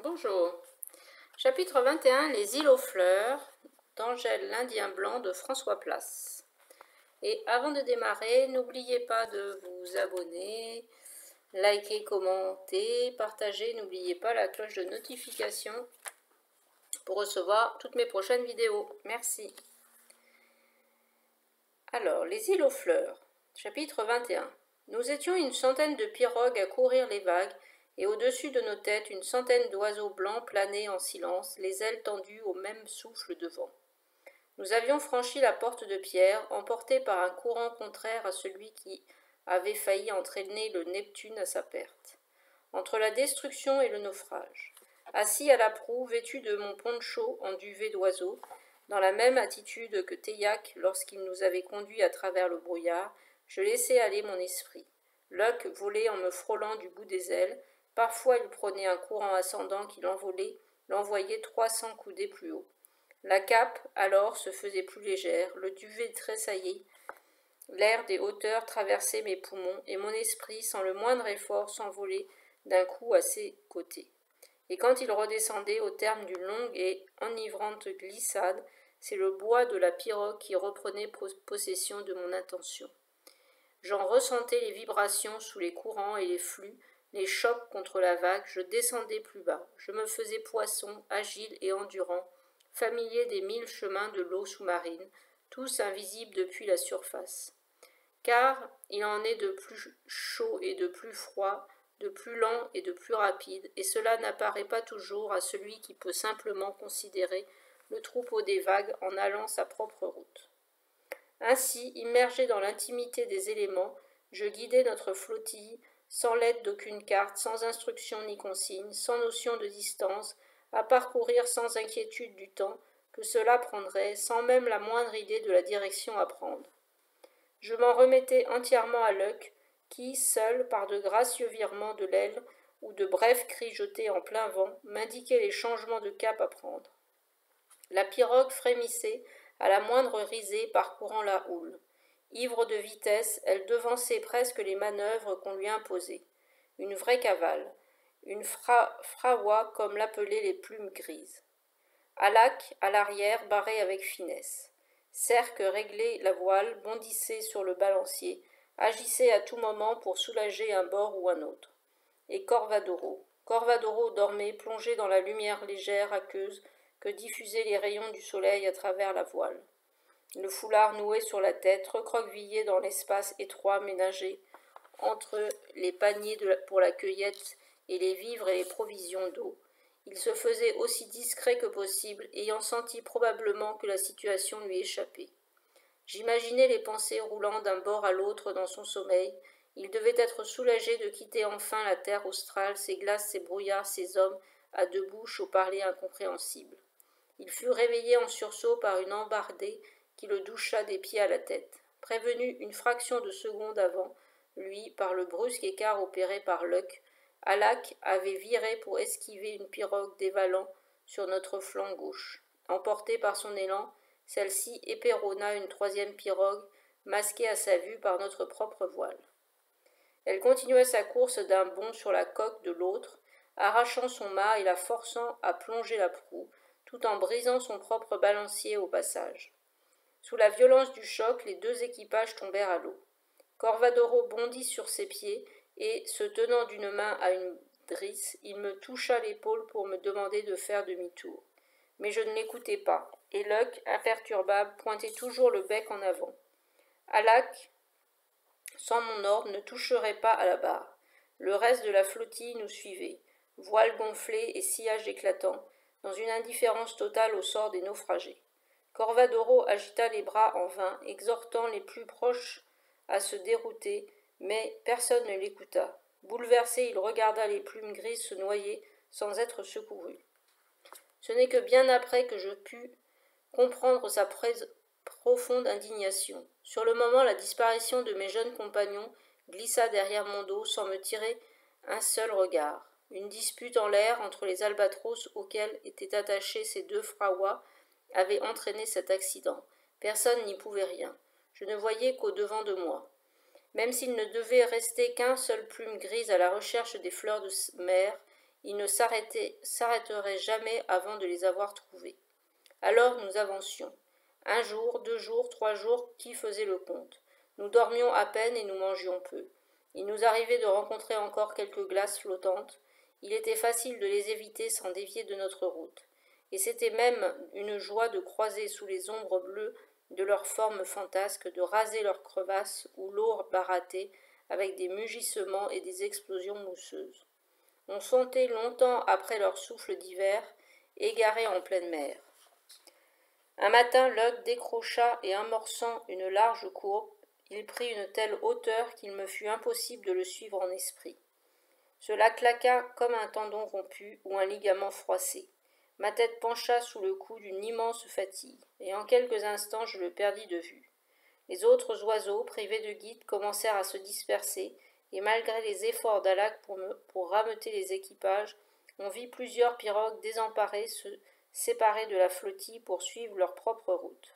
Bonjour. Chapitre 21, les îles aux fleurs, d'Angèle l'Indien blanc de François Place. Et avant de démarrer, n'oubliez pas de vous abonner, liker, commenter, partager. N'oubliez pas la cloche de notification pour recevoir toutes mes prochaines vidéos. Merci. Alors, les îles aux fleurs. Chapitre 21. Nous étions une centaine de pirogues à courir les vagues, et au-dessus de nos têtes une centaine d'oiseaux blancs planaient en silence, les ailes tendues au même souffle de vent. Nous avions franchi la porte de pierre, emportés par un courant contraire à celui qui avait failli entraîner le Neptune à sa perte. Entre la destruction et le naufrage. Assis à la proue, vêtu de mon poncho en duvet d'oiseau, dans la même attitude que Teillac lorsqu'il nous avait conduits à travers le brouillard, je laissais aller mon esprit. Luck volait en me frôlant du bout des ailes. Parfois il prenait un courant ascendant qui l'envoyait 300 coudées plus haut. La cape, alors, se faisait plus légère, le duvet tressaillait, l'air des hauteurs traversait mes poumons, et mon esprit, sans le moindre effort, s'envolait d'un coup à ses côtés. Et quand il redescendait au terme d'une longue et enivrante glissade, c'est le bois de la pirogue qui reprenait possession de mon attention. J'en ressentais les vibrations sous les courants et les flux, les chocs contre la vague, je descendais plus bas, je me faisais poisson, agile et endurant, familier des 1000 chemins de l'eau sous-marine, tous invisibles depuis la surface. Car il en est de plus chaud et de plus froid, de plus lent et de plus rapide, et cela n'apparaît pas toujours à celui qui peut simplement considérer le troupeau des vagues en allant sa propre route. Ainsi, immergé dans l'intimité des éléments, je guidais notre flottille, sans l'aide d'aucune carte, sans instruction ni consigne, sans notion de distance, à parcourir sans inquiétude du temps que cela prendrait, sans même la moindre idée de la direction à prendre. Je m'en remettais entièrement à Luck, qui, seul, par de gracieux virements de l'aile ou de brefs cris jetés en plein vent, m'indiquait les changements de cap à prendre. La pirogue frémissait à la moindre risée parcourant la houle. Ivre de vitesse, elle devançait presque les manœuvres qu'on lui imposait. Une vraie cavale, une frawa comme l'appelaient les plumes grises. Alac, à l'arrière, barrait avec finesse. Cerque réglait la voile, bondissait sur le balancier, agissait à tout moment pour soulager un bord ou un autre. Et Corvadoro. Corvadoro dormait, plongé dans la lumière légère, aqueuse, que diffusaient les rayons du soleil à travers la voile. Le foulard noué sur la tête, recroquevillé dans l'espace étroit ménagé entre les paniers pour la cueillette et les vivres et les provisions d'eau. Il se faisait aussi discret que possible, ayant senti probablement que la situation lui échappait. J'imaginais les pensées roulant d'un bord à l'autre dans son sommeil. Il devait être soulagé de quitter enfin la terre australe, ses glaces, ses brouillards, ses hommes, à deux bouches au parler incompréhensible. Il fut réveillé en sursaut par une embardée qui le doucha des pieds à la tête. Prévenu une fraction de seconde avant, lui, par le brusque écart opéré par Luck, Alac avait viré pour esquiver une pirogue dévalant sur notre flanc gauche. Emporté par son élan, celle-ci éperonna une troisième pirogue, masquée à sa vue par notre propre voile. Elle continuait sa course d'un bond sur la coque de l'autre, arrachant son mât et la forçant à plonger la proue, tout en brisant son propre balancier au passage. Sous la violence du choc, les deux équipages tombèrent à l'eau. Corvadoro bondit sur ses pieds et, se tenant d'une main à une drisse, il me toucha l'épaule pour me demander de faire demi-tour. Mais je ne l'écoutais pas, et Luck, imperturbable, pointait toujours le bec en avant. Alac, sans mon ordre, ne toucherait pas à la barre. Le reste de la flottille nous suivait, voiles gonflées et sillage éclatant, dans une indifférence totale au sort des naufragés. Corvadoro agita les bras en vain, exhortant les plus proches à se dérouter, mais personne ne l'écouta. Bouleversé, il regarda les plumes grises se noyer sans être secouru. Ce n'est que bien après que je pus comprendre sa profonde indignation. Sur le moment, la disparition de mes jeunes compagnons glissa derrière mon dos sans me tirer un seul regard. Une dispute en l'air entre les albatros auxquels étaient attachés ces deux frawas avait entraîné cet accident. Personne n'y pouvait rien. Je ne voyais qu'au-devant de moi. Même s'il ne devait rester qu'un seul plume grise à la recherche des fleurs de mer, il ne s'arrêterait jamais avant de les avoir trouvés. Alors nous avancions. 1 jour, 2 jours, 3 jours, qui faisait le compte? Nous dormions à peine et nous mangions peu. Il nous arrivait de rencontrer encore quelques glaces flottantes. Il était facile de les éviter sans dévier de notre route. Et c'était même une joie de croiser sous les ombres bleues de leurs formes fantasques, de raser leurs crevasses où l'eau barattait avec des mugissements et des explosions mousseuses. On sentait longtemps après leur souffle d'hiver, égarés en pleine mer. Un matin, Luck décrocha et amorçant une large courbe, il prit une telle hauteur qu'il me fut impossible de le suivre en esprit. Cela claqua comme un tendon rompu ou un ligament froissé. Ma tête pencha sous le coup d'une immense fatigue, et en quelques instants je le perdis de vue. Les autres oiseaux, privés de guide, commencèrent à se disperser, et malgré les efforts d'Alak pour rameuter les équipages, on vit plusieurs pirogues désemparées se séparer de la flottille pour suivre leur propre route.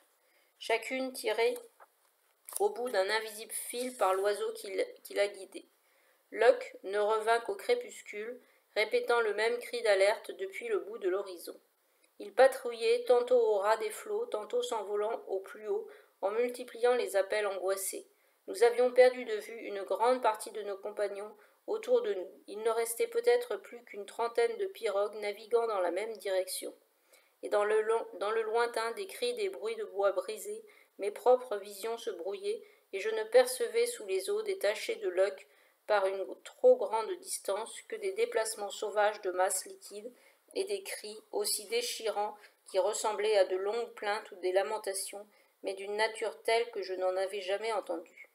Chacune tirée au bout d'un invisible fil par l'oiseau qui la guidait. Luck ne revint qu'au crépuscule, répétant le même cri d'alerte depuis le bout de l'horizon. Il patrouillait tantôt au ras des flots, tantôt s'envolant au plus haut, en multipliant les appels angoissés. Nous avions perdu de vue une grande partie de nos compagnons autour de nous. Il ne restait peut-être plus qu'une trentaine de pirogues naviguant dans la même direction. Et dans le lointain, des cris, des bruits de bois brisés, mes propres visions se brouillaient, et je ne percevais sous les eaux détachées de Luck par une trop grande distance que des déplacements sauvages de masses liquides et des cris aussi déchirants qui ressemblaient à de longues plaintes ou des lamentations, mais d'une nature telle que je n'en avais jamais entendu.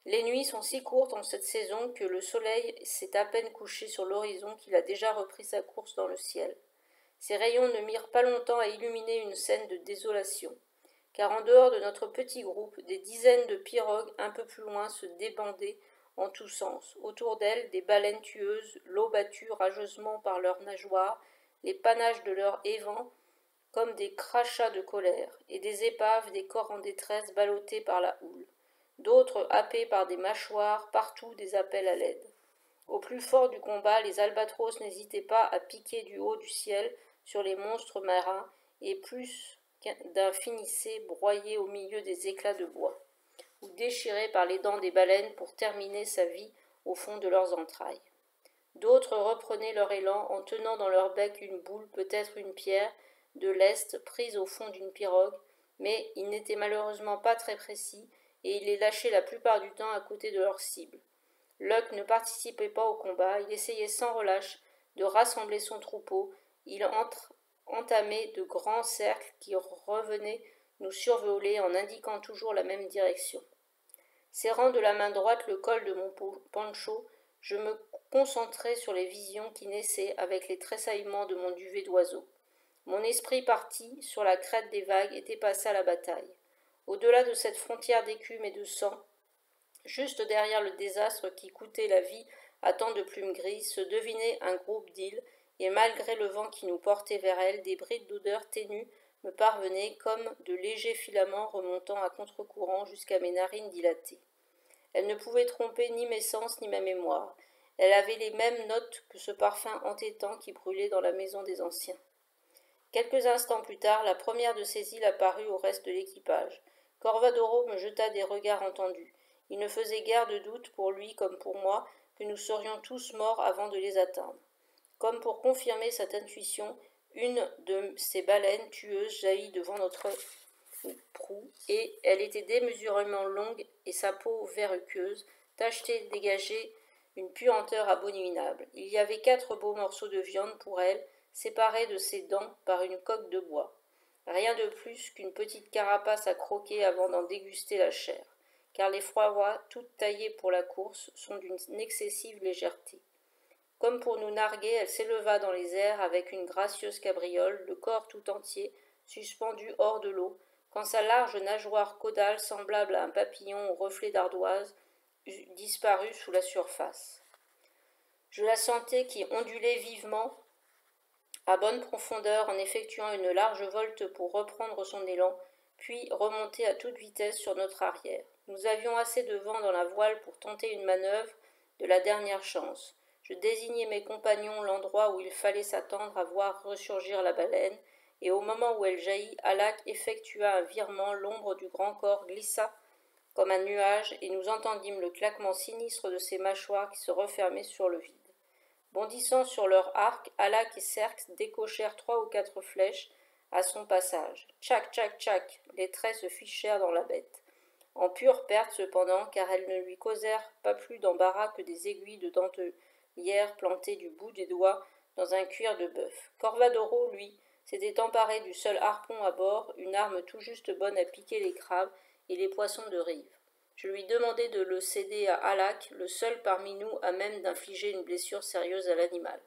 Les nuits sont si courtes en cette saison que le soleil s'est à peine couché sur l'horizon qu'il a déjà repris sa course dans le ciel. Ses rayons ne mirent pas longtemps à illuminer une scène de désolation, car en dehors de notre petit groupe, des dizaines de pirogues un peu plus loin se débandaient en tous sens. Autour d'elles, des baleines tueuses, l'eau battue rageusement par leurs nageoires, les panaches de leurs évents, comme des crachats de colère, et des épaves, des corps en détresse ballottés par la houle. D'autres happés par des mâchoires, partout des appels à l'aide. Au plus fort du combat, les albatros n'hésitaient pas à piquer du haut du ciel sur les monstres marins, et plus d'un finissait broyé au milieu des éclats de bois, ou déchiré par les dents des baleines pour terminer sa vie au fond de leurs entrailles. D'autres reprenaient leur élan en tenant dans leur bec une boule, peut-être une pierre, de lest prise au fond d'une pirogue, mais ils n'étaient malheureusement pas très précis, et ils les lâchaient la plupart du temps à côté de leur cible. Luck ne participait pas au combat, il essayait sans relâche de rassembler son troupeau, il entamait de grands cercles qui revenaient nous survoler en indiquant toujours la même direction. Serrant de la main droite le col de mon poncho, je me concentrais sur les visions qui naissaient avec les tressaillements de mon duvet d'oiseau. Mon esprit parti sur la crête des vagues était passé à la bataille. Au-delà de cette frontière d'écume et de sang, juste derrière le désastre qui coûtait la vie à tant de plumes grises, se devinait un groupe d'îles, et malgré le vent qui nous portait vers elles, des brides d'odeur ténue me parvenaient comme de légers filaments remontant à contre-courant jusqu'à mes narines dilatées. Elle ne pouvait tromper ni mes sens ni ma mémoire. Elle avait les mêmes notes que ce parfum entêtant qui brûlait dans la maison des anciens. Quelques instants plus tard, la première de ces îles apparut au reste de l'équipage. Corvadoro me jeta des regards entendus. Il ne faisait guère de doute, pour lui comme pour moi, que nous serions tous morts avant de les atteindre. Comme pour confirmer cette intuition, une de ces baleines tueuses jaillit devant notre proue, et elle était démesurément longue, et sa peau verruqueuse, tachetée, dégageait une puanteur abominable. Il y avait 4 beaux morceaux de viande pour elle, séparés de ses dents par une coque de bois. Rien de plus qu'une petite carapace à croquer avant d'en déguster la chair, car les froirois, toutes taillées pour la course, sont d'une excessive légèreté. Comme pour nous narguer, elle s'éleva dans les airs avec une gracieuse cabriole, le corps tout entier, suspendu hors de l'eau, quand sa large nageoire caudale, semblable à un papillon au reflet d'ardoise, disparut sous la surface. Je la sentais qui ondulait vivement à bonne profondeur en effectuant une large volte pour reprendre son élan, puis remonter à toute vitesse sur notre arrière. Nous avions assez de vent dans la voile pour tenter une manœuvre de la dernière chance. Je désignai mes compagnons l'endroit où il fallait s'attendre à voir ressurgir la baleine, et au moment où elle jaillit, Alak effectua un virement, l'ombre du grand corps glissa comme un nuage, et nous entendîmes le claquement sinistre de ses mâchoires qui se refermaient sur le vide. Bondissant sur leurs arcs, Alak et Cerx décochèrent 3 ou 4 flèches à son passage. Tchac, tchac, tchac, les traits se fichèrent dans la bête. En pure perte cependant, car elles ne lui causèrent pas plus d'embarras que des aiguilles de dentelière plantées du bout des doigts dans un cuir de bœuf. Corvadoro, lui, s'était emparé du seul harpon à bord, une arme tout juste bonne à piquer les crabes et les poissons de rive. Je lui demandai de le céder à Alak, le seul parmi nous à même d'infliger une blessure sérieuse à l'animal.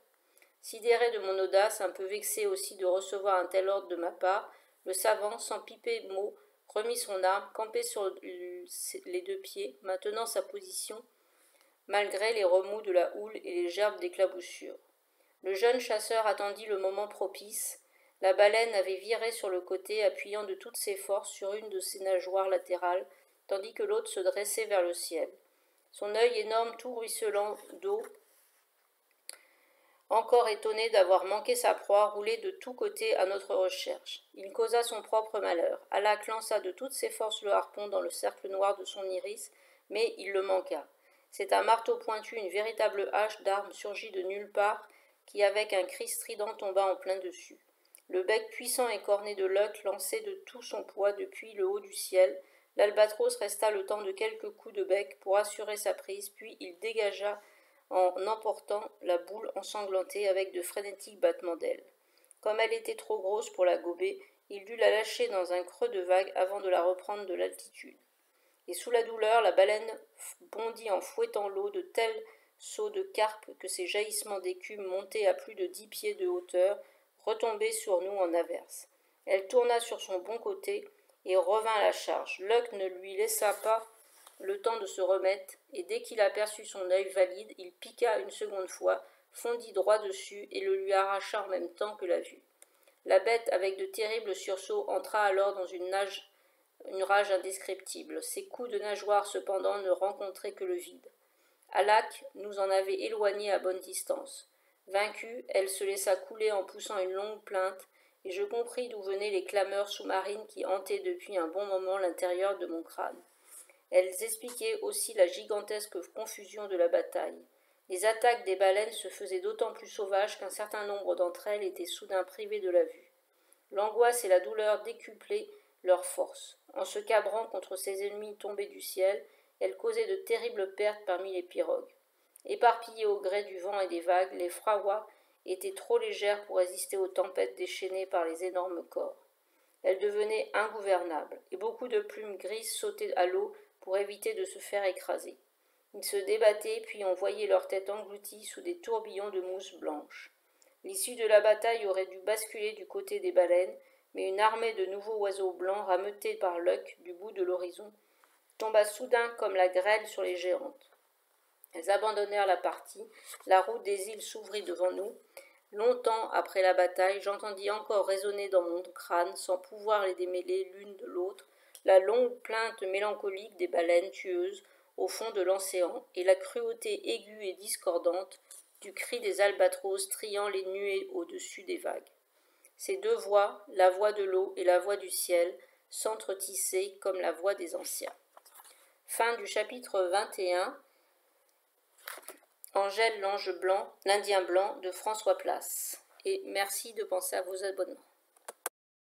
Sidéré de mon audace, un peu vexé aussi de recevoir un tel ordre de ma part, le savant, sans piper mot, remit son arme, campé sur les 2 pieds, maintenant sa position, malgré les remous de la houle et les gerbes d'éclaboussures. Le jeune chasseur attendit le moment propice. La baleine avait viré sur le côté, appuyant de toutes ses forces sur une de ses nageoires latérales, tandis que l'autre se dressait vers le ciel. Son œil énorme, tout ruisselant d'eau, encore étonné d'avoir manqué sa proie, roulait de tous côtés à notre recherche. Il causa son propre malheur. Alak lança de toutes ses forces le harpon dans le cercle noir de son iris, mais il le manqua. C'est un marteau pointu, une véritable hache d'arme surgit de nulle part, qui avec un cri strident tomba en plein dessus. Le bec puissant et corné de Luck lançait de tout son poids depuis le haut du ciel. L'albatros resta le temps de quelques coups de bec pour assurer sa prise, puis il dégagea en emportant la boule ensanglantée avec de frénétiques battements d'ailes. Comme elle était trop grosse pour la gober, il dut la lâcher dans un creux de vague avant de la reprendre de l'altitude. Et sous la douleur, la baleine bondit en fouettant l'eau de tels sauts de carpe que ses jaillissements d'écume montés à plus de 10 pieds de hauteur retombaient sur nous en averse. Elle tourna sur son bon côté et revint à la charge. Luck ne lui laissa pas le temps de se remettre, et dès qu'il aperçut son œil valide, il piqua une seconde fois, fondit droit dessus et le lui arracha en même temps que la vue. La bête, avec de terribles sursauts, entra alors dans une rage indescriptible. Ses coups de nageoire, cependant, ne rencontraient que le vide. Alak nous en avait éloignés à bonne distance. Vaincue, elle se laissa couler en poussant une longue plainte, et je compris d'où venaient les clameurs sous-marines qui hantaient depuis un bon moment l'intérieur de mon crâne. Elles expliquaient aussi la gigantesque confusion de la bataille. Les attaques des baleines se faisaient d'autant plus sauvages qu'un certain nombre d'entre elles étaient soudain privées de la vue. L'angoisse et la douleur décuplaient leur force. En se cabrant contre ses ennemis tombés du ciel, elles causaient de terribles pertes parmi les pirogues. Éparpillées au gré du vent et des vagues, les frawas étaient trop légères pour résister aux tempêtes déchaînées par les énormes corps. Elles devenaient ingouvernables, et beaucoup de plumes grises sautaient à l'eau pour éviter de se faire écraser. Ils se débattaient, puis on voyait leur tête engloutie sous des tourbillons de mousse blanche. L'issue de la bataille aurait dû basculer du côté des baleines, mais une armée de nouveaux oiseaux blancs, rameutés par Luck du bout de l'horizon, tomba soudain comme la grêle sur les géantes. Elles abandonnèrent la partie, la route des îles s'ouvrit devant nous. Longtemps après la bataille, j'entendis encore résonner dans mon crâne, sans pouvoir les démêler l'une de l'autre, la longue plainte mélancolique des baleines tueuses au fond de l'océan et la cruauté aiguë et discordante du cri des albatros triant les nuées au-dessus des vagues. Ces 2 voix, la voix de l'eau et la voix du ciel, s'entretissaient comme la voix des anciens. Fin du chapitre 21. Angèle l'ange blanc, l'Indien blanc de François Place. Et merci de penser à vos abonnements.